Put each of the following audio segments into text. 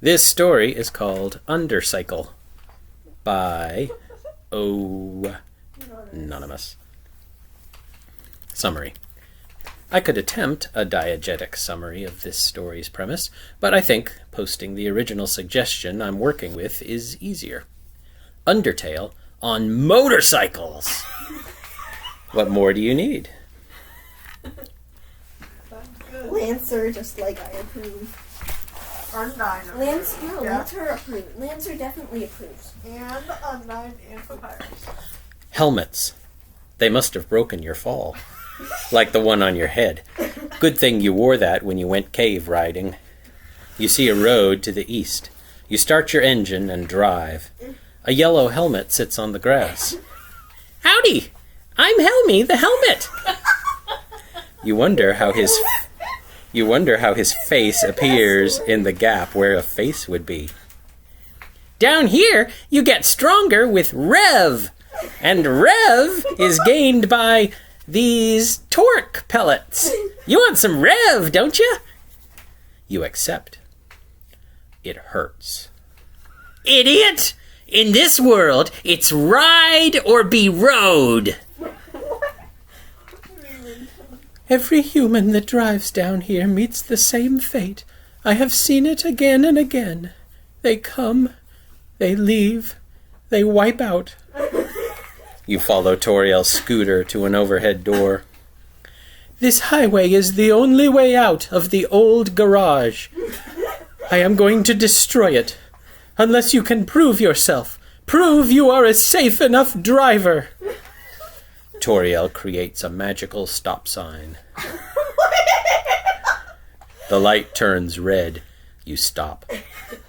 This story is called UnderCycle by Ononymous. Summary. I could attempt a diegetic summary of this story's premise, but I think posting the original suggestion I'm working with is easier. Undertale on motorcycles! What more do you need? Lancer, just like I approve. Undyne. Lancer approves. Lancer definitely approves. And Undyne and Papyrus. Helmets. They must have broken your fall. Like the one on your head. Good thing you wore that when you went cave riding. You see a road to the east. You start your engine and drive. A yellow helmet sits on the grass. Howdy! I'm Helmy the Helmet! You wonder how his face appears in the gap where a face would be. Down here, you get stronger with Rev. And Rev is gained by these torque pellets. You want some Rev, don't you? You accept. It hurts. Idiot! In this world, it's ride or be rode. Every human that drives down here meets the same fate. I have seen it again and again. They come, they leave, they wipe out. You follow Toriel's scooter to an overhead door. This highway is the only way out of the old garage. I am going to destroy it. Unless you can prove yourself. Prove you are a safe enough driver. Toriel creates a magical stop sign. The light turns red. You stop.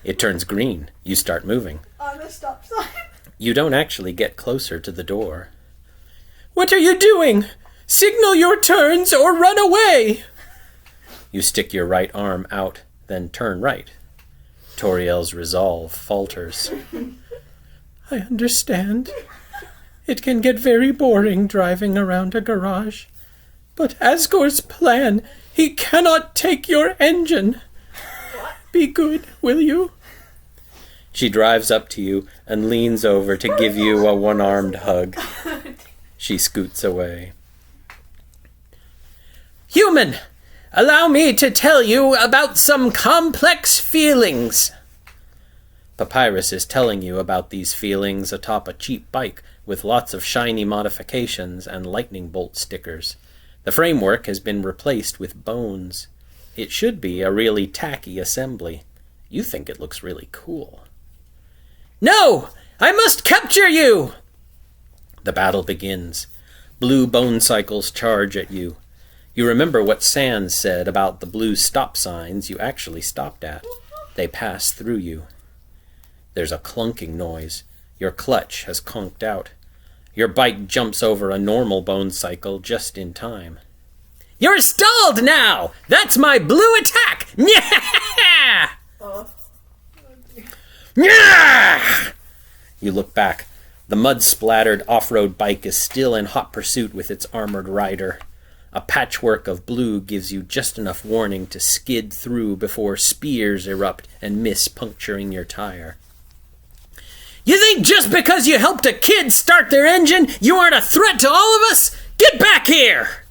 It turns green. You start moving. On the stop sign. You don't actually get closer to the door. What are you doing? Signal your turns or run away! You stick your right arm out, then turn right. Toriel's resolve falters. I understand. It can get very boring driving around a garage. But Asgore's plan, he cannot take your engine. Be good, will you? She drives up to you and leans over to give you a one-armed hug. She scoots away. Human, allow me to tell you about some complex feelings. Papyrus is telling you about these feelings atop a cheap bike with lots of shiny modifications and lightning bolt stickers. The framework has been replaced with bones. It should be a really tacky assembly. You think it looks really cool. No! I must capture you! The battle begins. Blue bone cycles charge at you. You remember what Sans said about the blue stop signs you actually stopped at. They pass through you. There's a clunking noise. Your clutch has conked out. Your bike jumps over a normal bone cycle just in time. You're stalled now! That's my blue attack! Nyah! Nyah! You look back. The mud-splattered off-road bike is still in hot pursuit with its armored rider. A patchwork of blue gives you just enough warning to skid through before spears erupt and miss puncturing your tire. You think just because you helped a kid start their engine, you aren't a threat to all of us? Get back here!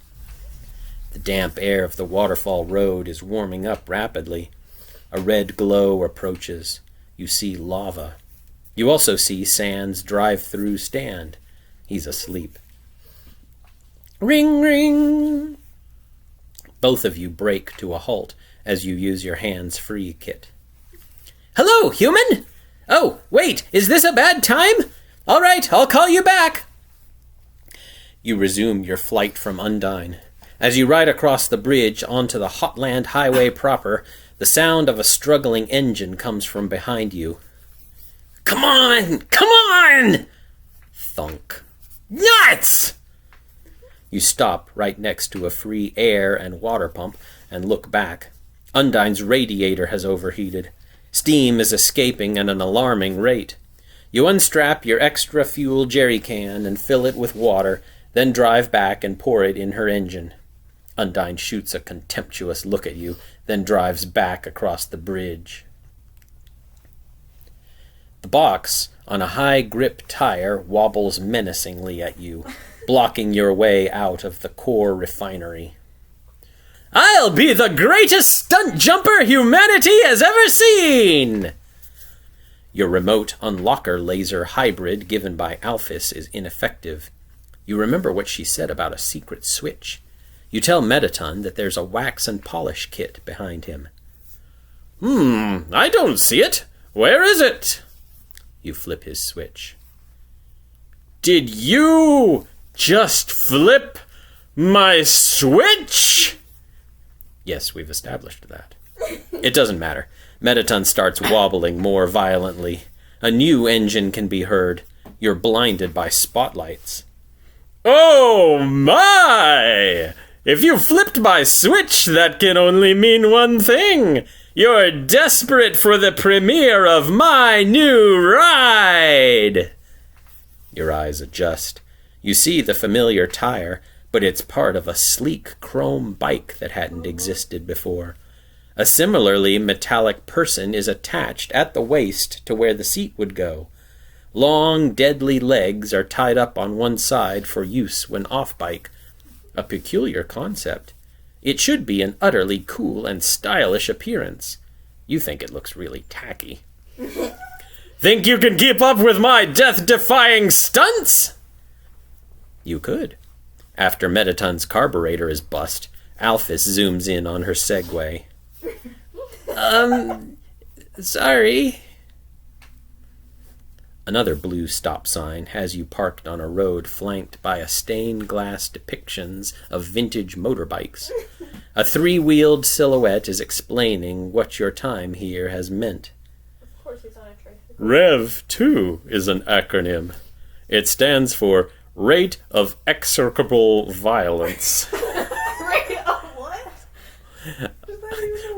The damp air of the waterfall road is warming up rapidly. A red glow approaches. You see lava. You also see Sans' drive-through stand. He's asleep. Ring, ring! Both of you brake to a halt as you use your hands-free kit. Hello, human! Oh, wait, is this a bad time? All right, I'll call you back. You resume your flight from Undyne. As you ride across the bridge onto the Hotland Highway proper, the sound of a struggling engine comes from behind you. Come on! Come on! Thunk. Nuts! You stop right next to a free air and water pump and look back. Undyne's radiator has overheated. Steam is escaping at an alarming rate. You unstrap your extra fuel jerry can and fill it with water, then drive back and pour it in her engine. Undyne shoots a contemptuous look at you, then drives back across the bridge. The box on a high-grip tire wobbles menacingly at you, blocking your way out of the core refinery. I'll be the greatest stunt jumper humanity has ever seen! Your remote unlocker laser hybrid given by Alphys is ineffective. You remember what she said about a secret switch. You tell Metaton that there's a wax and polish kit behind him. I don't see it. Where is it? You flip his switch. Did you just flip my switch? Yes, we've established that. It doesn't matter. Metaton starts wobbling more violently. A new engine can be heard. You're blinded by spotlights. Oh my! If you flipped my switch, that can only mean one thing. You're desperate for the premiere of my new ride! Your eyes adjust. You see the familiar tire, but it's part of a sleek chrome bike that hadn't existed before. A similarly metallic person is attached at the waist to where the seat would go. Long, deadly legs are tied up on one side for use when off-bike. A peculiar concept. It should be an utterly cool and stylish appearance. You think it looks really tacky. Think you can keep up with my death-defying stunts? You could. After Metaton's carburetor is bust, Alphys zooms in on her Segway. Sorry. Another blue stop sign has you parked on a road flanked by a stained glass depictions of vintage motorbikes. A three-wheeled silhouette is explaining what your time here has meant. Of course he's on a tricycle. REV2 is an acronym. It stands for Rate of Execrable Violence. Rate of what?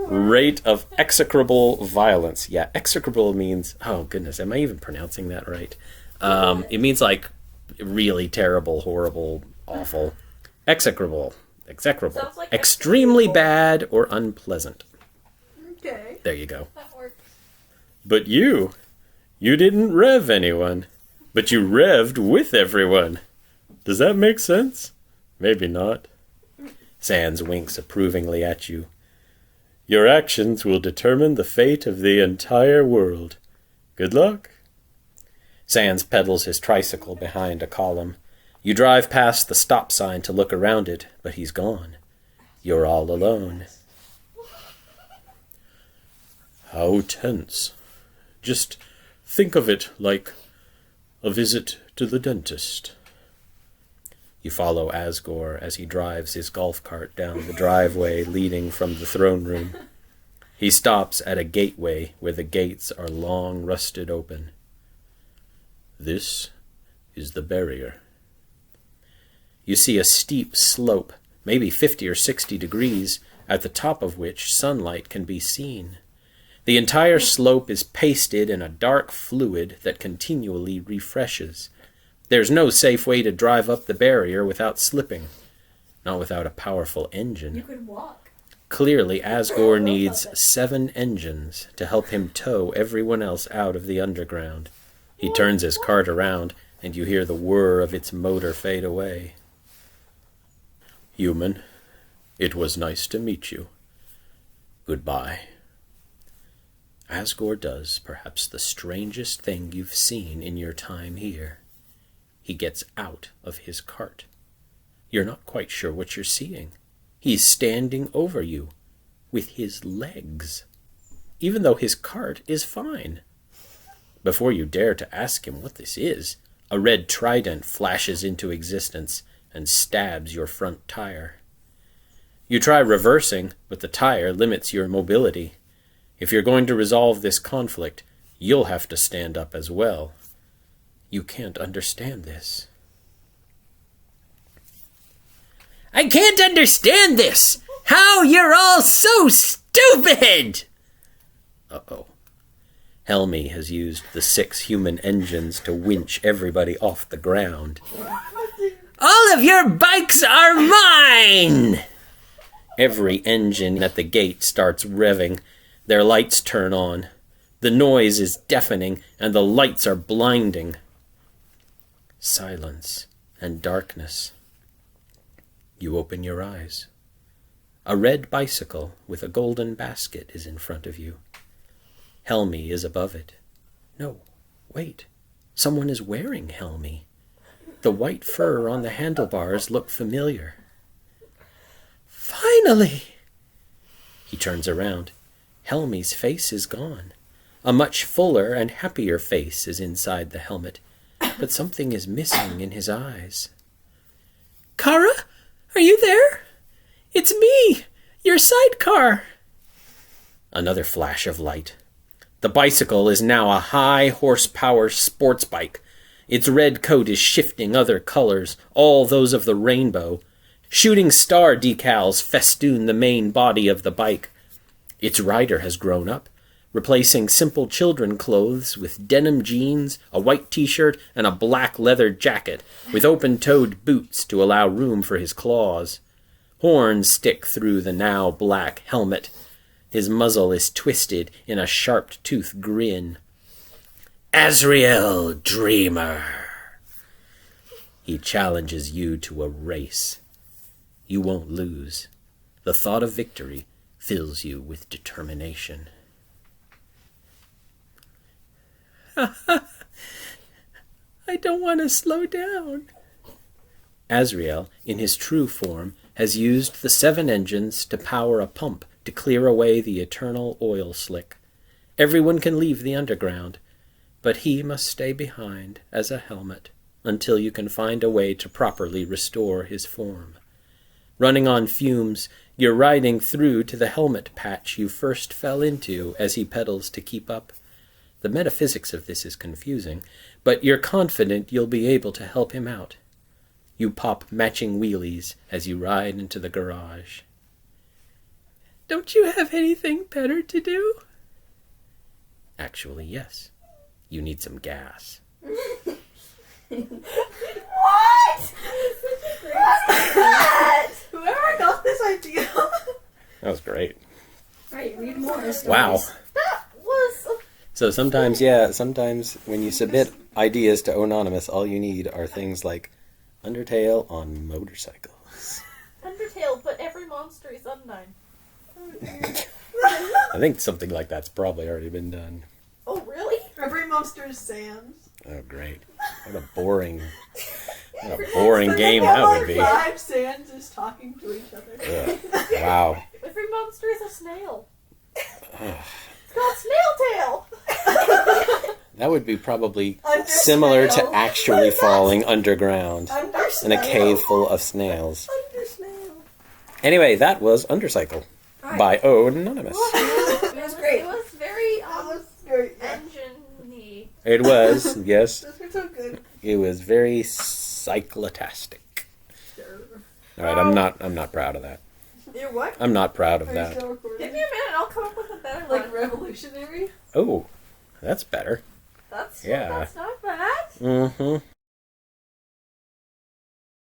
Rate of execrable violence. Yeah, execrable means... Oh, goodness, am I even pronouncing that right? It means, like, really terrible, horrible, awful. Execrable. Execrable. Like extremely bad or unpleasant. Okay. There you go. That works. But you didn't rev anyone. But you revved with everyone. Does that make sense? Maybe not. Sans winks approvingly at you. Your actions will determine the fate of the entire world. Good luck. Sans pedals his tricycle behind a column. You drive past the stop sign to look around it, but he's gone. You're all alone. How tense. Just think of it like a visit to the dentist. You follow Asgore as he drives his golf cart down the driveway leading from the throne room. He stops at a gateway where the gates are long rusted open. This is the barrier. You see a steep slope, maybe 50 or 60 degrees, at the top of which sunlight can be seen. The entire slope is pasted in a dark fluid that continually refreshes. There's no safe way to drive up the barrier without slipping. Not without a powerful engine. You could walk. Clearly, Asgore needs 7 engines to help him tow everyone else out of the underground. He turns his cart around, and you hear the whir of its motor fade away. Human, it was nice to meet you. Goodbye. Asgore does perhaps the strangest thing you've seen in your time here. He gets out of his cart. You're not quite sure what you're seeing. He's standing over you with his legs, even though his cart is fine. Before you dare to ask him what this is, a red trident flashes into existence and stabs your front tire. You try reversing, but the tire limits your mobility. If you're going to resolve this conflict, you'll have to stand up as well. You can't understand this. I can't understand this! How you're all so stupid! Uh-oh. Helmy has used the 6 human engines to winch everybody off the ground. All of your bikes are mine! Every engine at the gate starts revving. Their lights turn on. The noise is deafening, and the lights are blinding. Silence and darkness. You open your eyes. A red bicycle with a golden basket is in front of you. Helmy is above it. No, wait. Someone is wearing Helmy. The white fur on the handlebars look familiar. Finally! He turns around. Helmy's face is gone. A much fuller and happier face is inside the helmet, but something is missing in his eyes. Kara, are you there? It's me, your sidecar. Another flash of light. The bicycle is now a high-horsepower sports bike. Its red coat is shifting other colors, all those of the rainbow. Shooting star decals festoon the main body of the bike. Its rider has grown up, replacing simple children clothes with denim jeans, a white t-shirt, and a black leather jacket, with open-toed boots to allow room for his claws. Horns stick through the now black helmet. His muzzle is twisted in a sharp-toothed grin. Azrael, dreamer! He challenges you to a race. You won't lose. The thought of victory fills you with determination. I don't want to slow down. Azrael, in his true form, has used the 7 engines to power a pump to clear away the eternal oil slick. Everyone can leave the underground, but he must stay behind as a helmet until you can find a way to properly restore his form. Running on fumes, you're riding through to the helmet patch you first fell into as he pedals to keep up. The metaphysics of this is confusing, but you're confident you'll be able to help him out. You pop matching wheelies as you ride into the garage. Don't you have anything better to do? Actually, yes. You need some gas. What? What's that? Whoever got this idea. That was great. Right, read more stories. Wow. That was. So sometimes when you submit ideas to Ononymous, all you need are things like Undertale on motorcycles. Undertale, but every monster is Undyne. I think something like that's probably already been done. Oh, really? Every monster is Sans. Oh, great. What a boring game that would be. 5 Sans is talking to each other. Ugh. Wow. Every monster is a snail. It's called Snail Tail. That would be probably Under similar snail. to actually falling underground Under in a snail. cave full of snails. Under snail. Anyway, that was UnderCycle by Ononymous. It was great. It was very That was great. Yeah. engine-y. It was, yes. This was so good. It was very cyclotastic. Sure. All right, I'm not proud of that. You're what? I'm not proud of Are you that. still recording? Give me a minute, I'll come up with a better Like one. revolutionary? Oh, that's better. That's Yeah. that's not bad. Mm-hmm.